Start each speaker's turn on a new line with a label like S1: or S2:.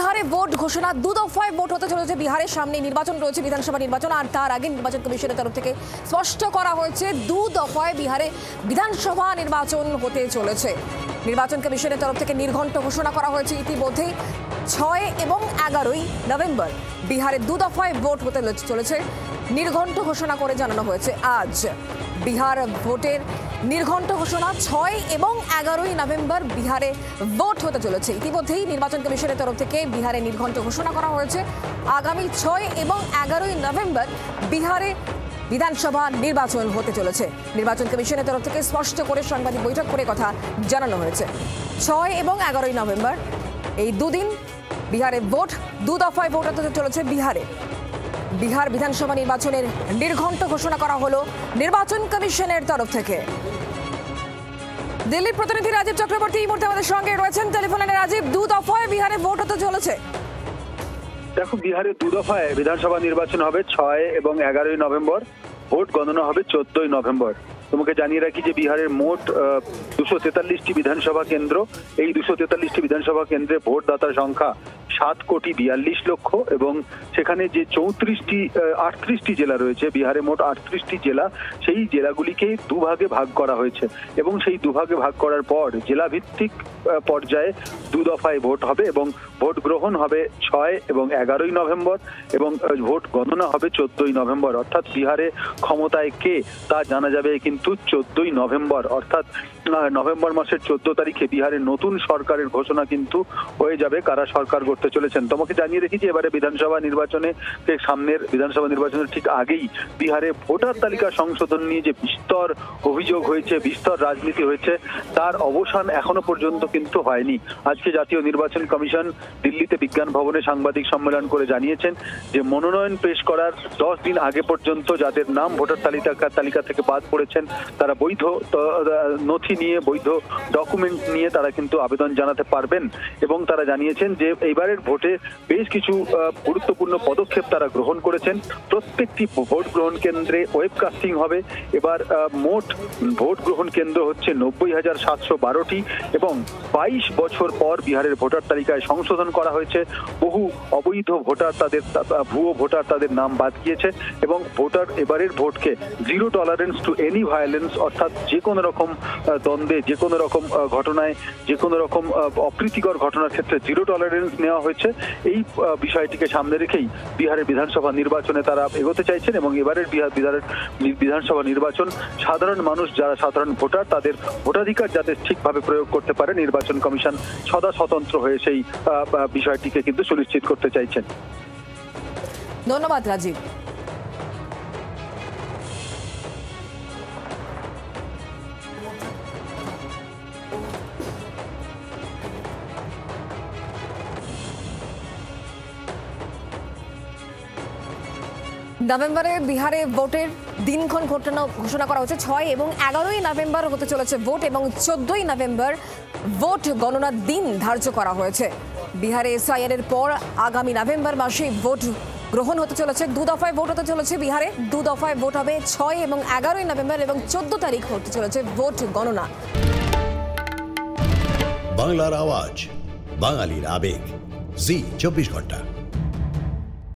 S1: বিহারে ভোট ঘোষণা, দু দফায় ভোট হতে চলেছে। বিহারের সামনে নির্বাচন রয়েছে, বিধানসভা নির্বাচন, আর তার আগে নির্বাচন কমিশনের তরফ থেকে স্পষ্ট করা হয়েছে দু দফায় বিহারে বিধানসভা নির্বাচন হতে চলেছে। নির্বাচন কমিশনের তরফ থেকে নির্ঘণ্ট ঘোষণা করা হয়েছে ইতিমধ্যেই। 6 এবং 11ই নভেম্বর বিহারে দু দফায় ভোট হতে চলেছে। নির্ঘণ্ট ঘোষণা করে জানানো হয়েছে আজ বিহার ভোটের নির্ঘণ্ট ঘোষণা। 6 এবং 11ই নভেম্বর বিহারে ভোট হতে চলেছে। ইতিমধ্যেই নির্বাচন কমিশনের তরফ থেকে বিহারে নির্ঘণ্ট ঘোষণা করা হয়েছে। আগামী 6 এবং 11ই নভেম্বর বিহারে বিধানসভা নির্বাচন হতে চলেছে। নির্বাচন কমিশনের তরফ থেকে স্পষ্ট করে সাংবাদিক বৈঠক করে কথা জানানো হয়েছে। 6 এবং 11ই নভেম্বর এই দুদিন বিহারে ভোট, দু দফায় ভোট হতে চলেছে বিহারে। বিহার বিধানসভা নির্বাচনের নির্ঘণ্ট ঘোষণা করা হলো নির্বাচন কমিশনের তরফ থেকে। দিল্লির প্রতিনিধি রাজীব চক্রবর্তী এই মুহূর্তে আমাদের সঙ্গে রয়েছেন টেলিফোনে। রাজীব, দু দফায় বিহারে ভোট হতে চলেছে।
S2: দেখো, বিহারে দু দফায় বিধানসভা নির্বাচন হবে 6 এবং 11ই নভেম্বর। ভোট গণনা হবে 14ই নভেম্বর। তোমাকে জানিয়ে রাখি যে বিহারের মোট 243টি বিধানসভা কেন্দ্র। এই 243টি বিধানসভা কেন্দ্রে ভোটদাতার সংখ্যা 7,42,00,000 এবং সেখানে যে 38টি জেলা রয়েছে, বিহারে মোট 38টি জেলা, সেই জেলাগুলিকে দুভাগে ভাগ করা হয়েছে এবং সেই দুভাগে ভাগ করার পর জেলা ভিত্তিক পর্যায়ে দু দফায় ভোট হবে এবং ভোট গ্রহণ হবে 6 এবং 11ই নভেম্বর এবং ভোট গণনা হবে 14ই নভেম্বর। অর্থাৎ বিহারে ক্ষমতায় কে তা জানা যাবে কিন্তু 14ই নভেম্বর, অর্থাৎ নভেম্বর মাসের 14 তারিখে বিহারের নতুন সরকারের ঘোষণা কিন্তু হয়ে যাবে, কারা সরকার করতে চলেছেন। তোমাকে জানিয়ে রেখেছি এবারে বিধানসভা নির্বাচনে, সামনের বিধানসভা নির্বাচনের ঠিক আগেই বিহারে ভোটার তালিকা সংশোধন নিয়ে যে বিস্তর অভিযোগ হয়েছে, বিস্তর রাজনীতি হয়েছে, তার অবসান এখনো পর্যন্ত কিন্তু হয়নি। আজকে জাতীয় নির্বাচন কমিশন দিল্লিতে বিজ্ঞান ভবনে সাংবাদিক সম্মেলন করে জানিয়েছেন যে মনোনয়ন পেশ করার 10 দিন আগে পর্যন্ত যাদের নাম ভোটার তালিকা থেকে বাদ পড়েছেন তারা বৈধ নথি নিয়ে, বৈধ ডকুমেন্ট নিয়ে তারা কিন্তু আবেদন জানাতে পারবেন এবং তারা জানিয়েছেন যে এইবারের ভোটে বেশ কিছু গুরুত্বপূর্ণ পদক্ষেপ তারা গ্রহণ করেছেন। প্রত্যেকটি ভোট গ্রহণ কেন্দ্রে ওয়েবকাস্টিং হবে। এবার মোট ভোট গ্রহণ কেন্দ্র হচ্ছে 90,712টি এবং 22 বছর পর বিহারের ভোটার তালিকায় সংশোধন করা হয়েছে। বহু অবৈধ ভোটার, তাদের ভুয়ো ভোটার, তাদের নাম বাদ গিয়েছে এবং ভোটার এবারের ভোটকে zero tolerance to any violence, অর্থাৎ যে কোনো রকম দ্বন্দ্বে, যে কোনো রকম ঘটনায়, যে কোনো রকম অপ্রীতিকর ঘটনার ক্ষেত্রে জিরো টলারেন্স নেওয়া হয়েছে। এই বিষয়টিকে সামনে রেখেই বিহারের বিধানসভা নির্বাচনে তারা এগোতে চাইছেন এবং এবারের বিহারের বিধানসভা নির্বাচন সাধারণ মানুষ, যারা সাধারণ ভোটার, তাদের ভোটাধিকার যাতে ঠিকভাবে প্রয়োগ করতে পারে, নির্বাচন কমিশন সদা স্বতন্ত্র হয়ে সেই বিষয়টিকে কিন্তু সুনিশ্চিত করতে চাইছেন।
S1: ধন্যবাদ রাজীব। নভেম্বরে বিহারে ভোটের দিনক্ষণ ঘোষণা করা হচ্ছে। 6 এবং 11ই নভেম্বর হতে চলেছে ভোট এবং 14ই নভেম্বর ভোট গণনার দিন ধার্য করা হয়েছে। বিহারে এসআইআর এর পর আগামী নভেম্বর মাসে ভোট গ্রহণ হতে চলেছে। দু দফায় ভোট হতে চলেছে বিহারে। দু দফায় ভোট হবে 6 এবং 11ই নভেম্বর এবং 14 তারিখ হতে চলেছে ভোট গণনা।
S3: বাংলার আওয়াজ, বাঙালির আবেগ, জি 24 ঘন্টা।